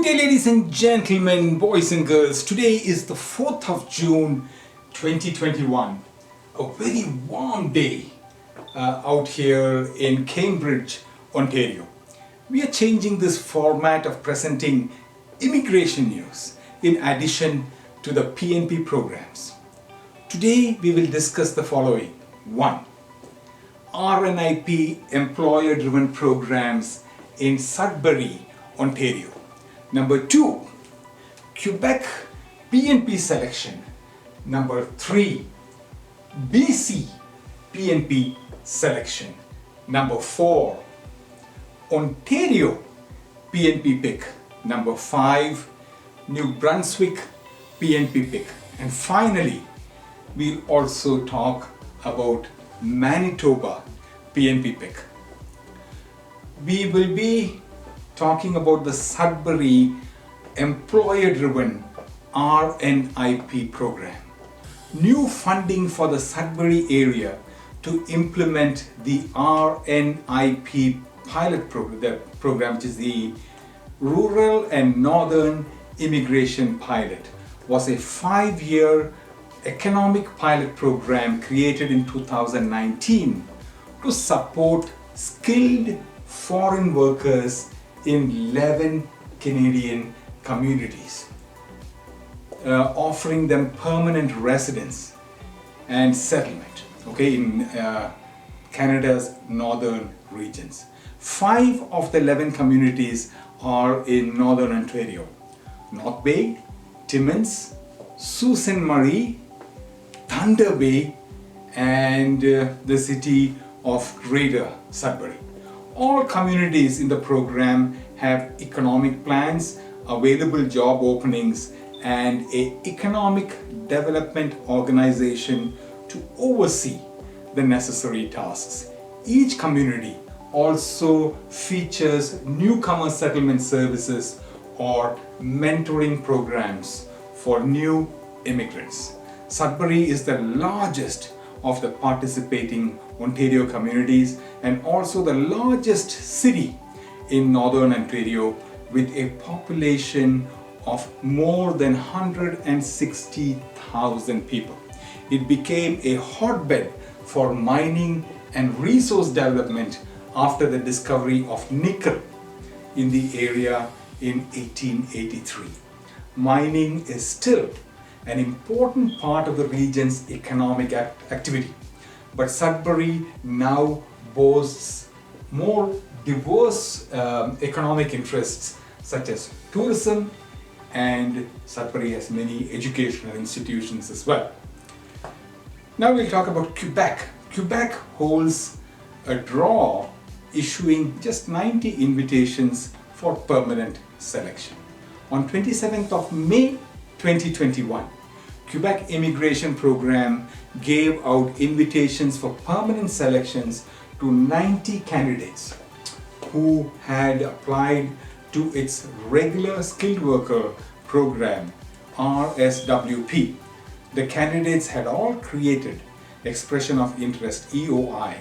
day, ladies and gentlemen, boys and girls. Today is the 4th of June 2021. A very warm day out here in Cambridge, Ontario. We are changing this format of presenting immigration news in addition to the PNP programs. Today we will discuss the following. 1. RNIP employer-driven programs in Sudbury, Ontario. Number 2, Quebec PNP selection. Number 3, BC PNP selection. Number 4, Ontario PNP pick. Number 5, New Brunswick PNP pick. And finally, we'll also talk about Manitoba PNP pick. We will be talking about the Sudbury employer-driven RNIP program. New funding for the Sudbury area to implement the RNIP pilot program, the program which is the Rural and Northern Immigration Pilot, was a 5-year economic pilot program created in 2019 to support skilled foreign workers in 11 Canadian communities, offering them permanent residence and settlement, in Canada's northern regions. 5 of the 11 communities are in northern Ontario: North Bay, Timmins, Sault Ste. Marie, Thunder Bay, and the city of Greater Sudbury. All communities in the program have economic plans, available job openings, and an economic development organization to oversee the necessary tasks. Each community also features newcomer settlement services or mentoring programs for new immigrants. Sudbury is the largest of the participating Ontario communities and also the largest city in northern Ontario, with a population of more than 160,000 people. It became a hotbed for mining and resource development after the discovery of nickel in the area in 1883. Mining is still an important part of the region's economic activity, but Sudbury now boasts more diverse economic interests such as tourism, and Sudbury has many educational institutions as well. Now we'll talk about Quebec. Quebec holds a draw issuing just 90 invitations for permanent selection. On 27th of May 2021, Quebec Immigration Program gave out invitations for permanent selections to 90 candidates who had applied to its regular skilled worker program, RSWP. The candidates had all created expression of interest (EOI)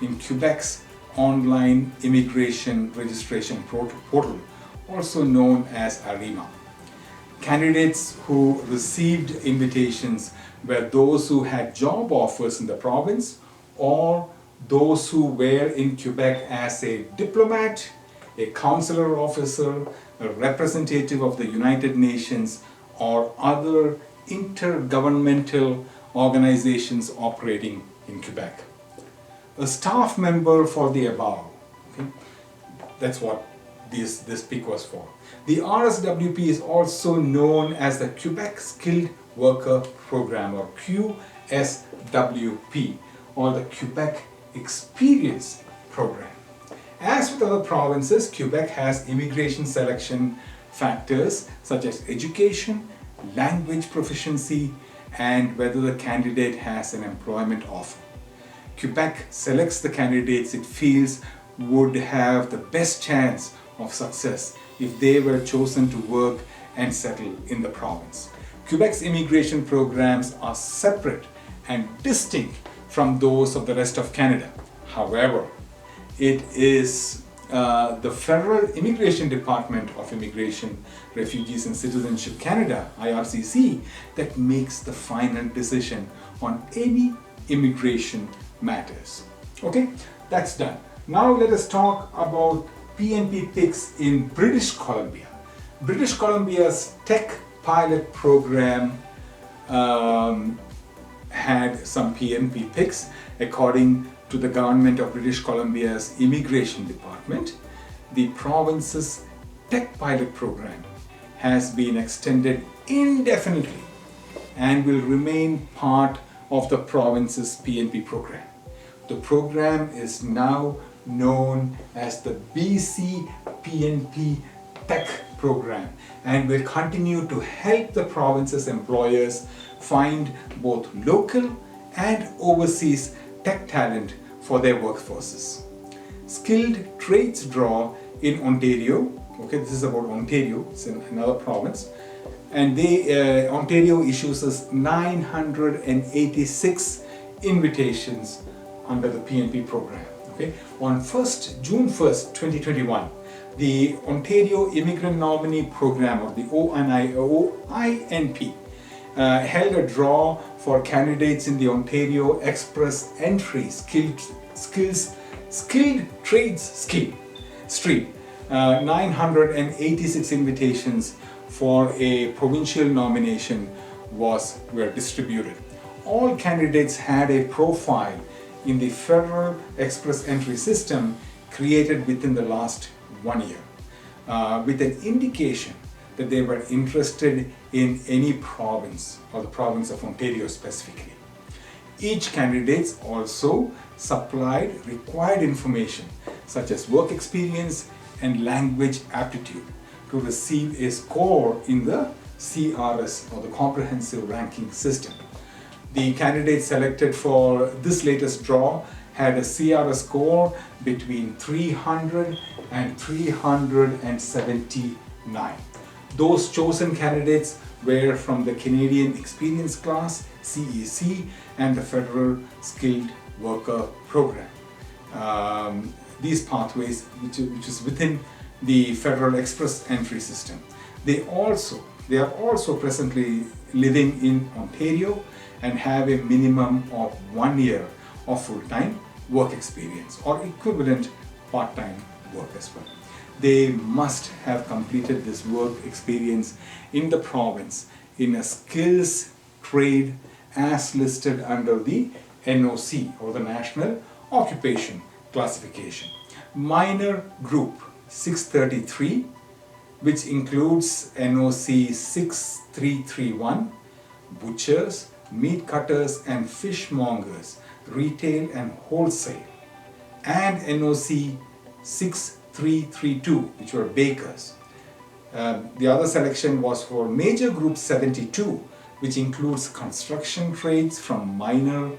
in Quebec's online immigration registration portal, also known as ARIMA. Candidates who received invitations were those who had job offers in the province, or those who were in Quebec as a diplomat, a consular officer, a representative of the United Nations, or other intergovernmental organizations operating in Quebec. A staff member for the above. That's what this pick was for. The RSWP is also known as the Quebec Skilled Worker Program, or QSWP, or the Quebec Experience Program. As with other provinces, Quebec has immigration selection factors such as education, language proficiency, and whether the candidate has an employment offer. Quebec selects the candidates it feels would have the best chance of success if they were chosen to work and settle in the province. Quebec's immigration programs are separate and distinct from those of the rest of Canada. However, it is the Federal Immigration Department of Immigration, Refugees and Citizenship Canada, IRCC, that makes the final decision on any immigration matters. Okay, that's done. Now let us talk about PNP picks in British Columbia. British Columbia's tech pilot program had some PNP picks. According to the government of British Columbia's Immigration Department, the province's tech pilot program has been extended indefinitely and will remain part of the province's PNP program. The program is now known as the BC PNP Tech Program and will continue to help the province's employers find both local and overseas tech talent for their workforces. Skilled trades draw in Ontario, okay, this is about Ontario, it's in another province, and Ontario issues us 986 invitations under the PNP program. Okay, on June 1st, 2021, the Ontario Immigrant Nominee Program, or the OINP, held a draw for candidates in the Ontario Express Entry Skilled Trades Stream. 986 invitations for a provincial nomination were distributed. All candidates had a profile in the Federal Express Entry system created within the last 1 year, with an indication that they were interested in any province or the province of Ontario specifically. Each candidate also supplied required information such as work experience and language aptitude to receive a score in the CRS, or the Comprehensive Ranking System. The candidates selected for this latest draw had a CRS score between 300 and 379. Those chosen candidates were from the Canadian Experience Class, CEC, and the Federal Skilled Worker Program. These pathways, which is within the Federal Express Entry system. They are also presently living in Ontario and have a minimum of 1 year of full-time work experience or equivalent part-time work as well. They must have completed this work experience in the province in a skills trade as listed under the NOC, or the National Occupation Classification. Minor Group 633, which includes NOC 6331, butchers, meat cutters and fishmongers, retail and wholesale, and NOC 6332, which were bakers. The other selection was for Major Group 72, which includes construction trades, from Minor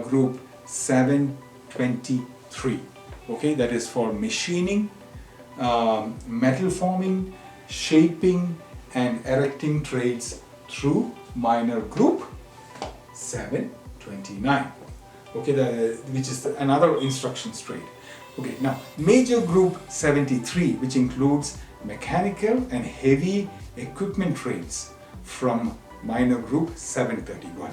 Group 723. Okay, that is for machining, metal forming, shaping and erecting trades through Minor Group 729. Okay, which is another instructions trade. Okay, now Major Group 73, which includes mechanical and heavy equipment trades, from Minor Group 731.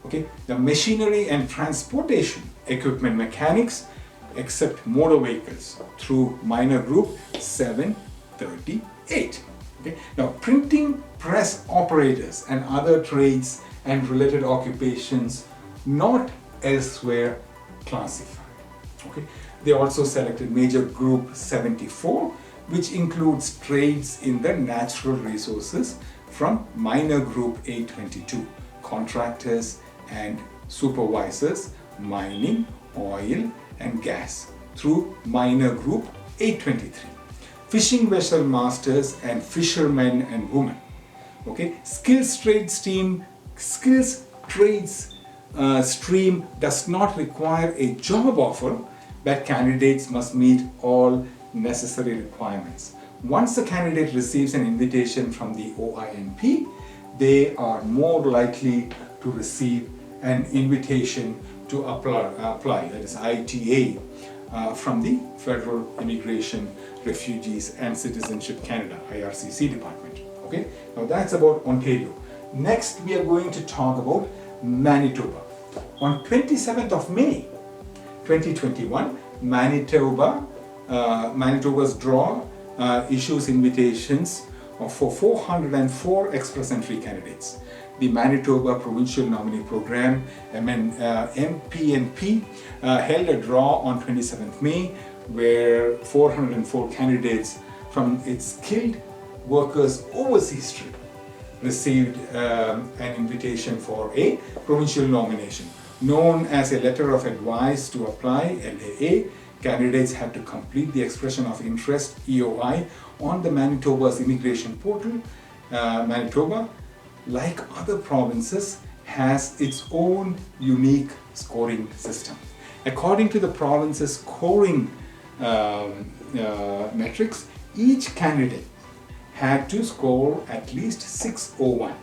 Okay, the machinery and transportation equipment mechanics, except motor vehicles, through Minor Group 738. Okay, now printing press operators and other trades and related occupations not elsewhere classified. Okay, they also selected Major Group 74, which includes trades in the natural resources, from Minor Group 822, contractors and supervisors, mining, oil and gas, through Minor Group 823. Fishing vessel masters and fishermen and women. Okay, skills trades stream does not require a job offer, but candidates must meet all necessary requirements. Once the candidate receives an invitation from the OINP, they are more likely to receive an invitation to apply, that is ITA, from the Federal Immigration, Refugees and Citizenship Canada, IRCC department. Okay, now that's about Ontario. Next, we are going to talk about Manitoba. On 27th of May 2021, Manitoba's draw issues invitations for 404 express entry candidates. The Manitoba Provincial Nominee Program, PNP, held a draw on 27th May where 404 candidates from its skilled workers overseas stream received an invitation for a provincial nomination. Known as a letter of advice to apply, LAA, candidates had to complete the expression of interest, EOI, on the Manitoba's immigration portal. Manitoba, like other provinces, has its own unique scoring system. According to the province's scoring metrics, each candidate had to score at least 601.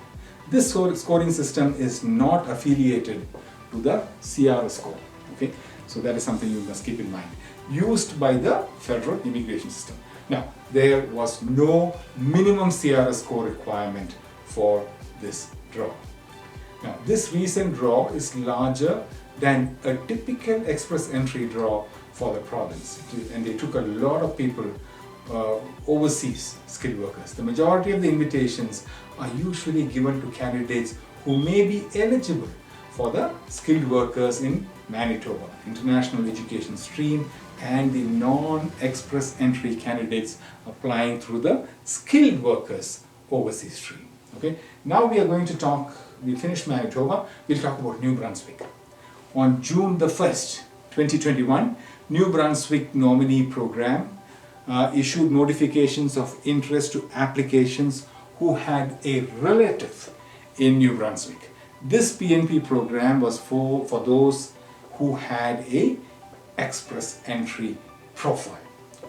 This scoring system is not affiliated to the CR score. Okay, so that is something you must keep in mind. Used by the federal immigration system. Now, there was no minimum CR score requirement for this draw. Now, this recent draw is larger than a typical express entry draw for the province, and they took a lot of people, overseas skilled workers. The majority of the invitations are usually given to candidates who may be eligible for the skilled workers in Manitoba, international education stream, and the non-express entry candidates applying through the skilled workers overseas stream. Okay, now we are going to talk, we finished Manitoba, we'll talk about New Brunswick. On June the 1st, 2021, New Brunswick Nominee Program issued notifications of interest to applications who had a relative in New Brunswick. This PNP program was for those who had a express entry profile.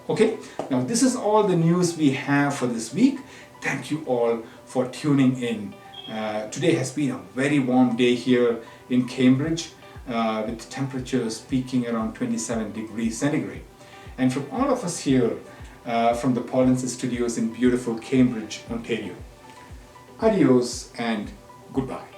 Okay, now this is all the news we have for this week. Thank you all for tuning in. Today has been a very warm day here in Cambridge, with temperatures peaking around 27 degrees centigrade. And from all of us here from the Paulin's Studios in beautiful Cambridge, Ontario, adios and goodbye.